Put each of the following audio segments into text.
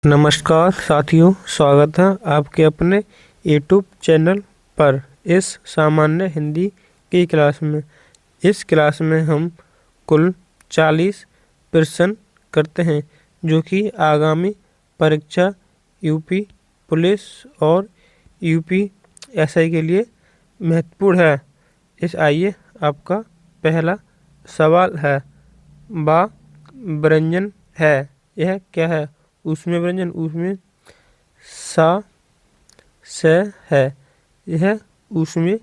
नमस्कार साथियों, स्वागत है आपके अपने यूट्यूब चैनल पर इस सामान्य हिंदी की क्लास में। इस क्लास में हम कुल 40 प्रश्न करते हैं जो कि आगामी परीक्षा यूपी पुलिस और यूपी एसआई के लिए महत्वपूर्ण है। आइए आपका पहला सवाल है, बा व्यंजन है, यह क्या है? उसमें व्यंजन, उसमें सा से है, यह उसमें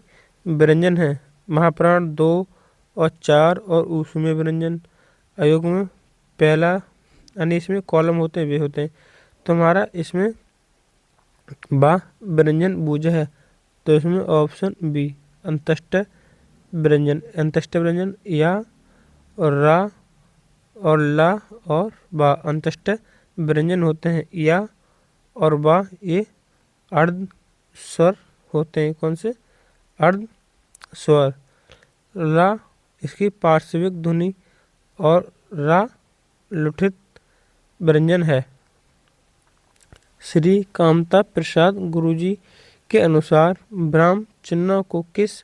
व्यंजन है। महाप्राण 2 और 4 और उसमें व्यंजन अयोग में पहला यानी इसमें कॉलम होते हैं, वे होते हैं। तो हमारा इसमें बा व्यंजन बूझ है, तो इसमें ऑप्शन बी अंतष्ट व्यंजन। अंतष्ट व्यंजन या और रा और ला और बा अंतष्ट व्यंजन होते हैं। या और बा ये अर्ध स्वर होते हैं। कौन से? अर्ध स्वर। ला इसकी पार्श्विक ध्वनि और रा लुठित व्यंजन है। श्री कामता प्रसाद गुरुजी के अनुसार ब्राह्म चिन्ह को किस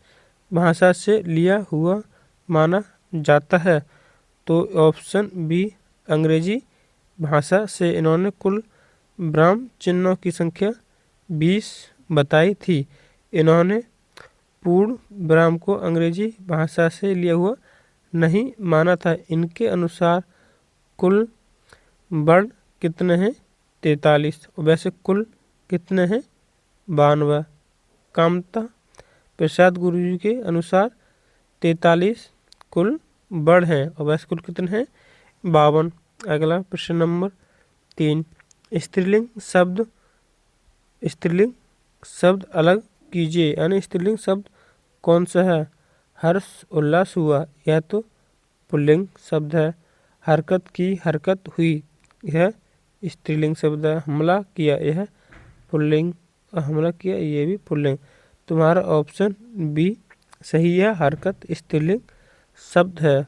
भाषा से लिया हुआ माना जाता है? तो ऑप्शन बी अंग्रेजी भाषा से। इन्होंने कुल ब्राह्म चिन्हों की संख्या 20 बताई थी। इन्होंने पूर्ण ब्राह्म को अंग्रेजी भाषा से लिया हुआ नहीं माना था। इनके अनुसार कुल वर्ण कितने हैं? 43। वैसे कुल कितने हैं? 92। कामता प्रसाद गुरुजी के अनुसार 43 कुल वर्ण हैं और वैसे कुल कितने हैं? 52। अगला प्रश्न नंबर 3, स्त्रीलिंग शब्द अलग कीजिए। यानी स्त्रीलिंग शब्द कौन सा है? हर्ष उल्लास हुआ, यह तो पुल्लिंग शब्द है। हरकत की, हरकत हुई, यह स्त्रीलिंग शब्द है। हमला किया, यह पुल्लिंग। हमला किया, यह भी पुल्लिंग। तुम्हारा ऑप्शन बी सही है, हरकत स्त्रीलिंग शब्द है।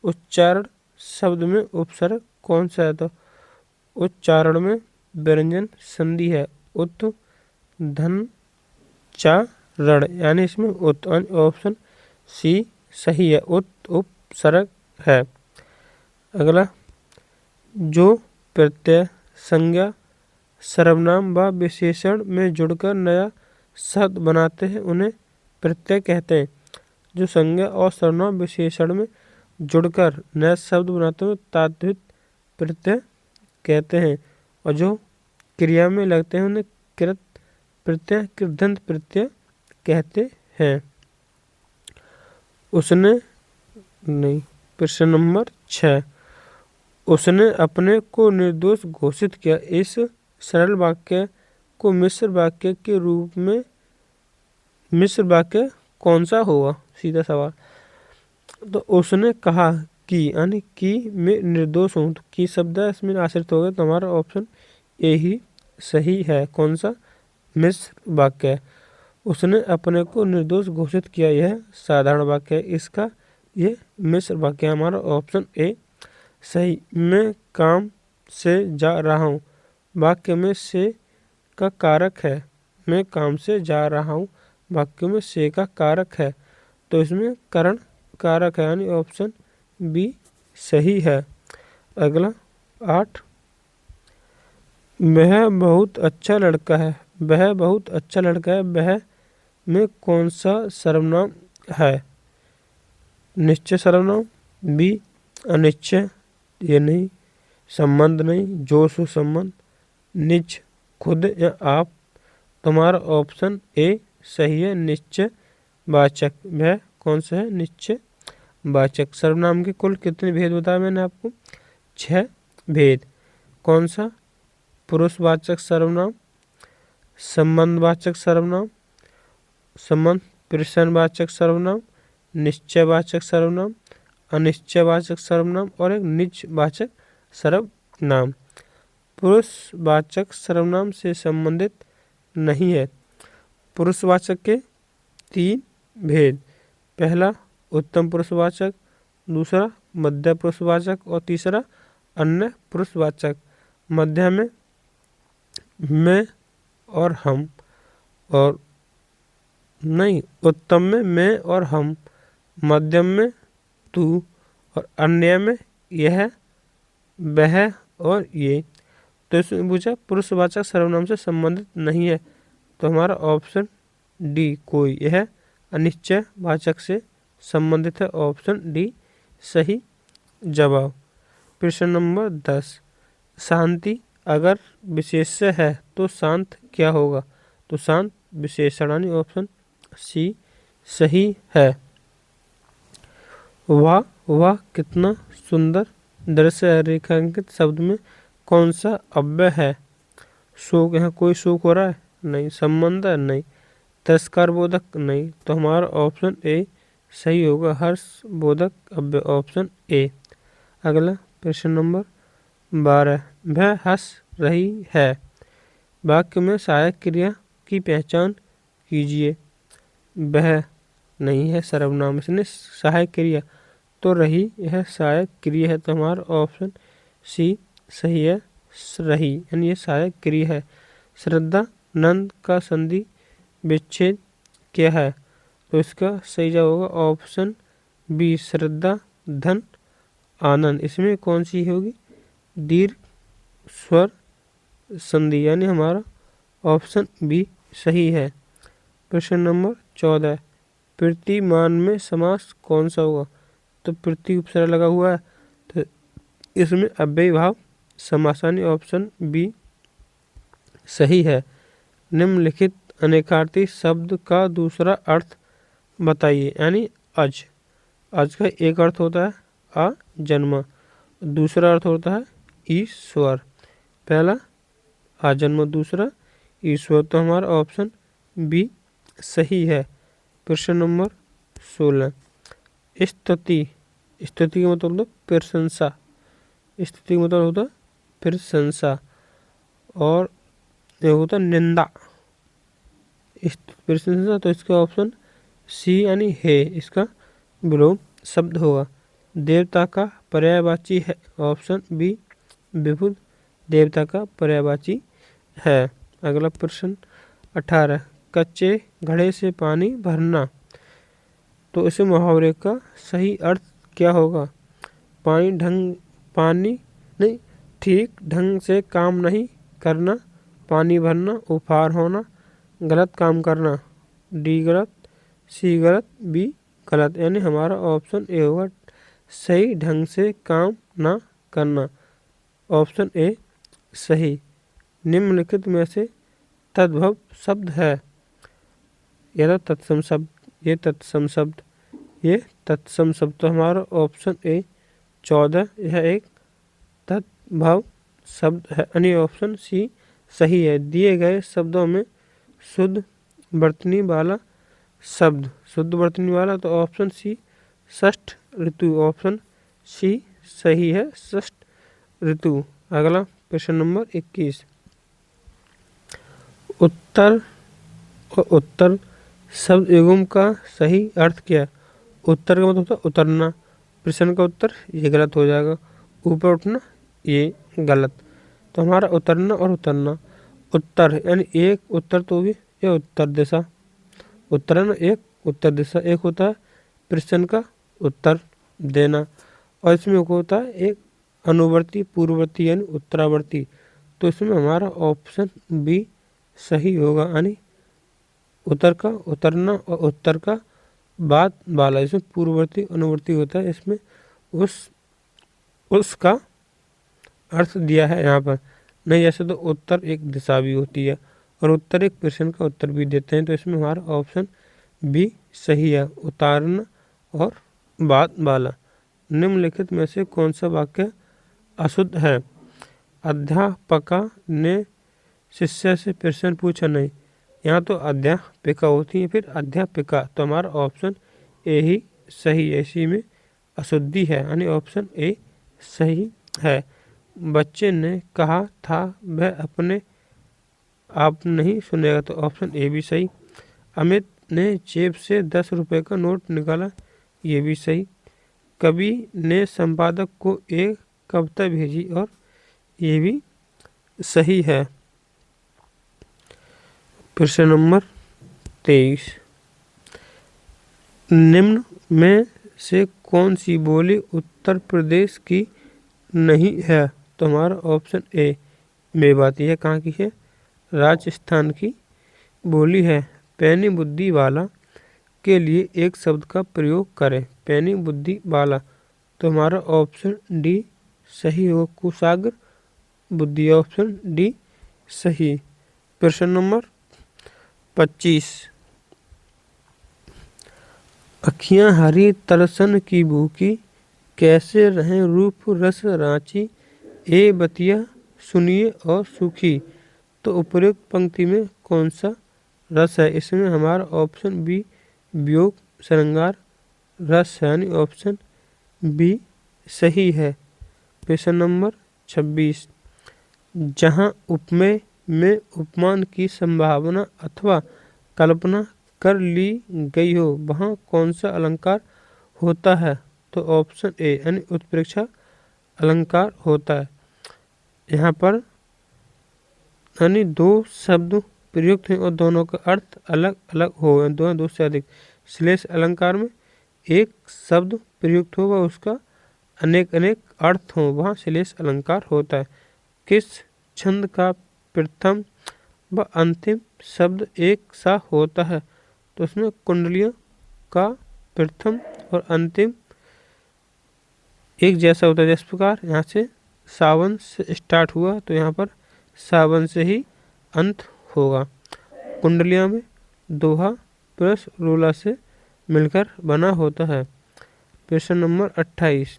उच्चारण शब्द में उपसर्ग कौन सा है? तो उच्चारण में व्यंजन संधि है। उत धन चा रण, यानी इसमें उत। ऑप्शन सी सही है, उत उपसर्ग है। अगला, जो प्रत्यय संज्ञा सर्वनाम व विशेषण में जुड़कर नया शब्द बनाते हैं उन्हें प्रत्यय कहते हैं। जो संज्ञा और सर्वनाम विशेषण में जुड़कर नया शब्द बनाते हैं तात्विक प्रत्यय कहते हैं। और जो क्रिया में लगते हैं उन्हें कृत प्रत्यय, कृदंत प्रत्यय कहते हैं। उसने नहीं। प्रश्न नंबर 6, उसने अपने को निर्दोष घोषित किया। इस सरल वाक्य को मिश्र वाक्य के रूप में मिश्र वाक्य कौन सा होगा? सीधा सवाल। तो उसने कहा कि, यानी कि मैं निर्दोष हूँ, तो की शब्द है इसमें आश्रित हो गया। तो हमारा ऑप्शन ए ही सही है। कौन सा? मिश्र वाक्य है। उसने अपने को निर्दोष घोषित किया, यह साधारण वाक्य है। इसका ये मिश्र वाक्य है। हमारा ऑप्शन ए सही। मैं काम से जा रहा हूँ, वाक्य में से का कारक है। मैं काम से जा रहा हूँ, वाक्य में से का कारक है, तो इसमें करण कारक है, यानी ऑप्शन बी सही है। अगला 8, वह बहुत अच्छा लड़का है। वह बहुत अच्छा लड़का है, वह में कौन सा सर्वनाम है? निश्चय सर्वनाम, बी अनिश्चय, ये नहीं, संबंध नहीं, जो सु संबंध, निज खुद या आप। तुम्हारा ऑप्शन ए सही है, निश्चय वाचक। वह कौन सा है? निश्चय वाचक। सर्वनाम के कुल कितने भेद बताया मैंने आपको? 6 भेद। कौन सा? पुरुषवाचक सर्वनाम, संबंधवाचक सर्वनाम, संबंध प्रश्नवाचक सर्वनाम, निश्चयवाचक सर्वनाम, अनिश्चयवाचक सर्वनाम और एक निजवाचक सर्वनाम। पुरुषवाचक सर्वनाम से संबंधित नहीं है। पुरुषवाचक के 3 भेद। पहला उत्तम पुरुषवाचक, दूसरा मध्य पुरुषवाचक और तीसरा अन्य पुरुषवाचक। मध्य में मैं और हम, और नहीं, उत्तम में मैं और हम, मध्यम में तू, और अन्य में यह, वह और ये। तो इसमें पूछा पुरुषवाचक सर्वनाम से संबंधित नहीं है, तो हमारा ऑप्शन डी कोई, यह अनिश्चय वाचक से संबंधित है, ऑप्शन डी सही जवाब। प्रश्न नंबर 10, शांति अगर विशेष्य है तो शांत क्या होगा? तो शांत विशेषण, यानी ऑप्शन सी सही है। वाह वाह कितना सुंदर दृश्य है, रेखांकित शब्द में कौन सा अव्यय है? शोक, यहाँ कोई शोक हो रहा है? नहीं। संबंध है? नहीं। तिरस्कार बोधक? नहीं। तो हमारा ऑप्शन ए सही होगा, हर्ष बोधक अव्यय, ऑप्शन ए। अगला प्रश्न नंबर 12, वह हंस रही है। वाक्य में सहायक क्रिया की पहचान कीजिए। वह नहीं है सर्वनाम, इसने सहायक क्रिया, तो रही यह सहायक क्रिया है, तो हमारा ऑप्शन सी सही है, रही, यानी ये सहायक क्रिया है। श्रद्धा नंद का संधि विच्छेद क्या है? तो इसका सही जवाब होगा ऑप्शन बी, श्रद्धा धन आनंद। इसमें कौन सी होगी? दीर्घ स्वर संधि, यानी हमारा ऑप्शन बी सही है। प्रश्न नंबर 14, प्रतिमान में समास कौन सा होगा? तो प्रति उपसर्ग लगा हुआ है, तो इसमें अव्ययी भाव समास, यानी ऑप्शन बी सही है। निम्नलिखित अनेकार्थी शब्द का दूसरा अर्थ बताइए, यानी अज। अज का एक अर्थ होता है अजन्मा, दूसरा अर्थ होता है ईश्वर। पहला अजन्मा, दूसरा ईश्वर, तो हमारा ऑप्शन बी सही है। प्रश्न नंबर 16, स्तुति। स्तुति का मतलब होता है प्रशंसा, स्तुति का मतलब होता है प्रशंसा, और यह होता है निंदा, प्रशंसा, तो इसका ऑप्शन सी यानी है, इसका विलोम शब्द होगा। देवता का पर्यायवाची है, ऑप्शन बी विभुद देवता का पर्यायवाची है। अगला प्रश्न 18, कच्चे घड़े से पानी भरना। तो इस मुहावरे का सही अर्थ क्या होगा? पानी नहीं, ठीक ढंग से काम नहीं करना, पानी भरना, उपहार होना, गलत काम करना। डी गलत, सी गलत, बी गलत, यानी हमारा ऑप्शन ए होगा, सही ढंग से काम ना करना, ऑप्शन ए सही। निम्नलिखित में से तद्भव शब्द है, यह तत्सम शब्द, ये तत्सम शब्द, ये तत्सम शब्द, तो हमारा ऑप्शन ए 14 यह एक तद्भव शब्द है, यानी ऑप्शन सी सही है। दिए गए शब्दों में शुद्ध वर्तनी वाला शब्द, शुद्ध वर्तनी वाला, तो ऑप्शन सी षष्ठ ऋतु, ऑप्शन सी सही है, षष्ठ ऋतु। अगला प्रश्न नंबर 21, उत्तर और उत्तर शब्द युग्म का सही अर्थ क्या है? उत्तर का मतलब होता है उतरना, प्रश्न का उत्तर ये गलत हो जाएगा, ऊपर उठना ये गलत, तो हमारा उतरना और उतरना। उत्तर यानी एक उत्तर, तो भी ये उत्तर दिशा, उत्तरन एक उत्तर दिशा, एक होता है प्रश्न का उत्तर देना, और इसमें होता है एक अनुवर्ती पूर्ववर्ती यानी उत्तरावर्ती, तो इसमें हमारा ऑप्शन बी सही होगा, यानी उत्तर का उतरना और उत्तर का बाद वाला, इसमें पूर्ववर्ती अनुवर्ती होता है, इसमें उसका अर्थ दिया है यहाँ पर, नहीं जैसे तो उत्तर एक दिशा भी होती है और उत्तर एक प्रश्न का उत्तर भी देते हैं, तो इसमें हमारा ऑप्शन बी सही है, उतारना और बाद वाला। निम्नलिखित में से कौन सा वाक्य अशुद्ध है? अध्यापका ने शिष्य से प्रश्न पूछा नहीं, यहाँ तो अध्यापिका होती है, फिर अध्यापिका, तो हमारा ऑप्शन ए ही सही है, इसी में अशुद्धि है, यानी ऑप्शन ए सही है। बच्चे ने कहा था वह अपने आप नहीं सुनेगा, तो ऑप्शन ए भी सही। अमित ने जेब से 10 रुपए का नोट निकाला, ये भी सही। कवि ने संपादक को एक कविता भेजी, और ये भी सही है। प्रश्न नंबर 23, निम्न में से कौन सी बोली उत्तर प्रदेश की नहीं है? तो हमारा ऑप्शन ए मेवाती है। कहाँ की है? राजस्थान की बोली है। पैनी बुद्धि वाला के लिए एक शब्द का प्रयोग करें। पैनी बुद्धि वाला, तो हमारा ऑप्शन डी सही हो। कुशाग्र बुद्धि, ऑप्शन डी सही। प्रश्न नंबर 25, अखियाँ हरी तरसन की भूखी, कैसे रहें रूप रस रांची, ए बतिया सुनिए और सूखी। तो उपरोक्त पंक्ति में कौन सा रस है? इसमें हमारा ऑप्शन बी वियोग श्रृंगार रस है, यानी ऑप्शन बी सही है। प्रश्न नंबर 26, जहाँ उपमेय में उपमान की संभावना अथवा कल्पना कर ली गई हो वहाँ कौन सा अलंकार होता है? तो ऑप्शन ए यानी उत्प्रेक्षा अलंकार होता है। यहाँ पर यानी दो शब्द प्रयुक्त हैं और दोनों का अर्थ अलग अलग हो, दो से अधिक। श्लेष अलंकार में एक शब्द प्रयुक्त होगा, उसका अनेक अनेक अर्थ हो, वहाँ श्लेष अलंकार होता है। किस छंद का प्रथम व अंतिम शब्द एक सा होता है? तो उसमें कुंडलियों का प्रथम और अंतिम एक जैसा होता है। जिस प्रकार यहाँ से सावन से स्टार्ट हुआ तो यहाँ पर सावन से ही अंत होगा। कुंडलियों में दोहा प्लस रोला से मिलकर बना होता है। प्रश्न नंबर 28,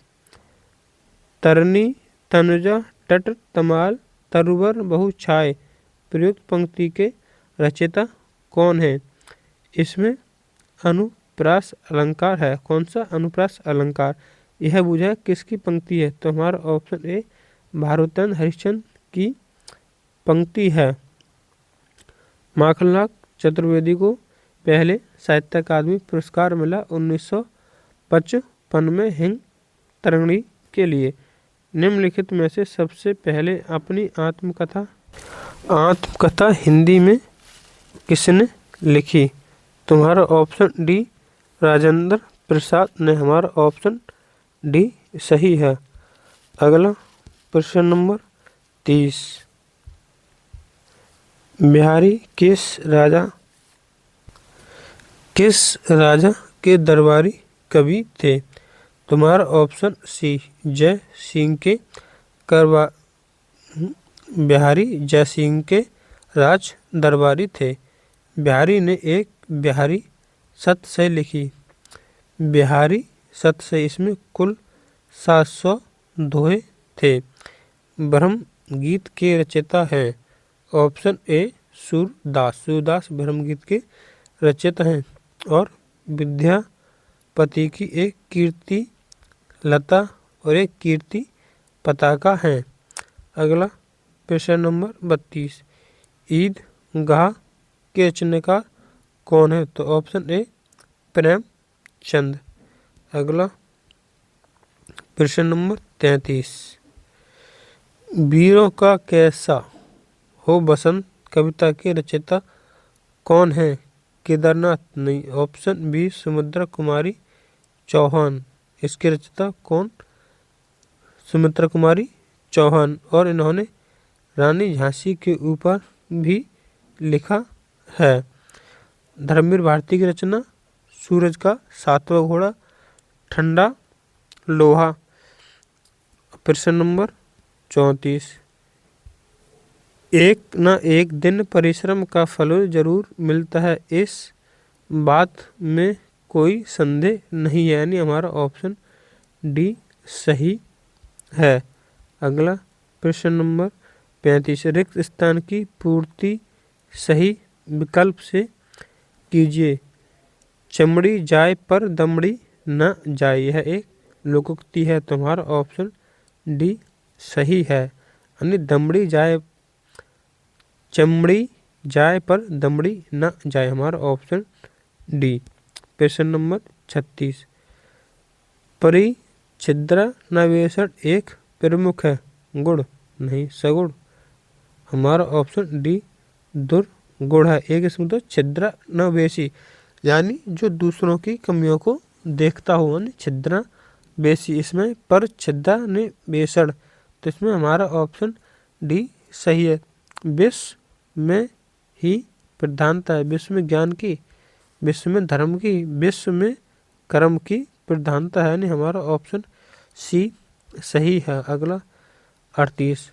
तरनी तनुजा तट तमाल तरुवर बहु छाए, प्रयुक्त पंक्ति के रचयिता कौन है? इसमें अनुप्रास अलंकार है। कौन सा अनुप्रास अलंकार? यह बुझा किसकी पंक्ति है? तो हमारा ऑप्शन ए भारतेंद्र हरिश्चंद्र की पंक्ति है। माखनलाल चतुर्वेदी को पहले साहित्य अकादमी पुरस्कार मिला 1955 में हिंद तरंगणी के लिए। निम्नलिखित में से सबसे पहले अपनी आत्मकथा हिंदी में किसने लिखी? तुम्हारा ऑप्शन डी राजेंद्र प्रसाद ने, हमारा ऑप्शन डी सही है। अगला प्रश्न नंबर 30, बिहारी किस राजा के दरबारी कवि थे? तुम्हारा ऑप्शन सी जय सिंह के बिहारी जय सिंह के राज दरबारी थे। बिहारी ने एक बिहारी सतसई लिखी। बिहारी सतसई, इसमें कुल 700 दोहे थे। ब्रह्म गीत के रचयिता हैं। ऑप्शन ए सूरदास ब्रह्म गीत के रचयिता हैं और विद्यापति की एक कीर्ति लता और एक कीर्ति पताका है। अगला प्रश्न नंबर 32, ईदगाह के रचनाकार कौन है? तो ऑप्शन ए प्रेमचंद। अगला प्रश्न नंबर 33, वीरों का कैसा हो बसंत कविता के रचयिता कौन है? केदारनाथ नहीं, ऑप्शन बी सुमित्रा कुमारी चौहान। इसके रचयिता कौन? सुमित्रा कुमारी चौहान, और इन्होंने रानी झांसी के ऊपर भी लिखा है। धर्मवीर भारती की रचना सूरज का सातवां घोड़ा, ठंडा लोहा। प्रश्न नंबर 34, एक न एक दिन परिश्रम का फल जरूर मिलता है, इस बात में कोई संदेह नहीं है, यानी हमारा ऑप्शन डी सही है। अगला प्रश्न नंबर 35, रिक्त स्थान की पूर्ति सही विकल्प से कीजिए। चमड़ी जाए पर दमड़ी न जाए, यह एक लोकोक्ति है। तुम्हारा ऑप्शन डी सही है, यानी चमड़ी जाए पर दमड़ी न जाए, हमारा ऑप्शन डी। प्रश्न नंबर 36, परिच्छिद्रा नवेशन एक प्रमुख है, गुण नहीं सगुण, हमारा ऑप्शन डी गुण है। एक इसमें तो छिद्र न बेसी, यानी जो दूसरों की कमियों को देखता हो, यानी छिद्र बेसी। इसमें पर छिद्र ने बेसड़, तो इसमें हमारा ऑप्शन डी सही है। विश्व में ही प्रधानता है, विश्व में ज्ञान की, विश्व में धर्म की, विश्व में कर्म की प्रधानता है, यानी हमारा ऑप्शन सी सही है। अगला 38,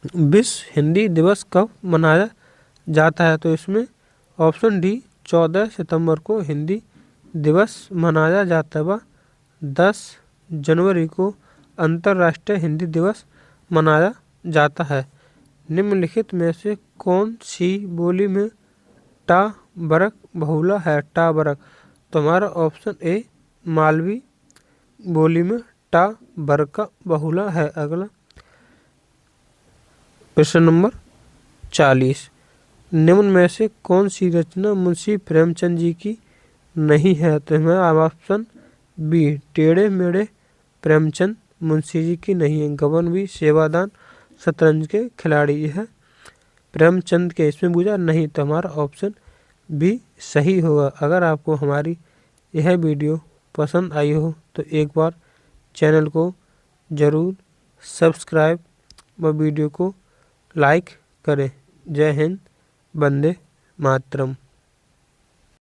विश्व हिंदी दिवस कब मनाया जाता है? तो इसमें ऑप्शन डी 14 सितंबर को हिंदी दिवस मनाया जाता है व 10 जनवरी को अंतर्राष्ट्रीय हिंदी दिवस मनाया जाता है। निम्नलिखित में से कौन सी बोली में टा बरक बहुला है? टा बरक, तो हमारा ऑप्शन ए मालवी बोली में टा बरका बहुला है। अगला प्रश्न नंबर 40, निम्न में से कौन सी रचना मुंशी प्रेमचंद जी की नहीं है? तो हमारा ऑप्शन बी टेढ़े मेढ़े प्रेमचंद मुंशी जी की नहीं है। गबन भी सेवादान शतरंज के खिलाड़ी, यह प्रेमचंद के इसमें पूछा नहीं, तो हमारा ऑप्शन बी सही होगा। अगर आपको हमारी यह वीडियो पसंद आई हो तो एक बार चैनल को ज़रूर सब्सक्राइब व वीडियो को लाइक करें। जय हिंद, वंदे मातरम।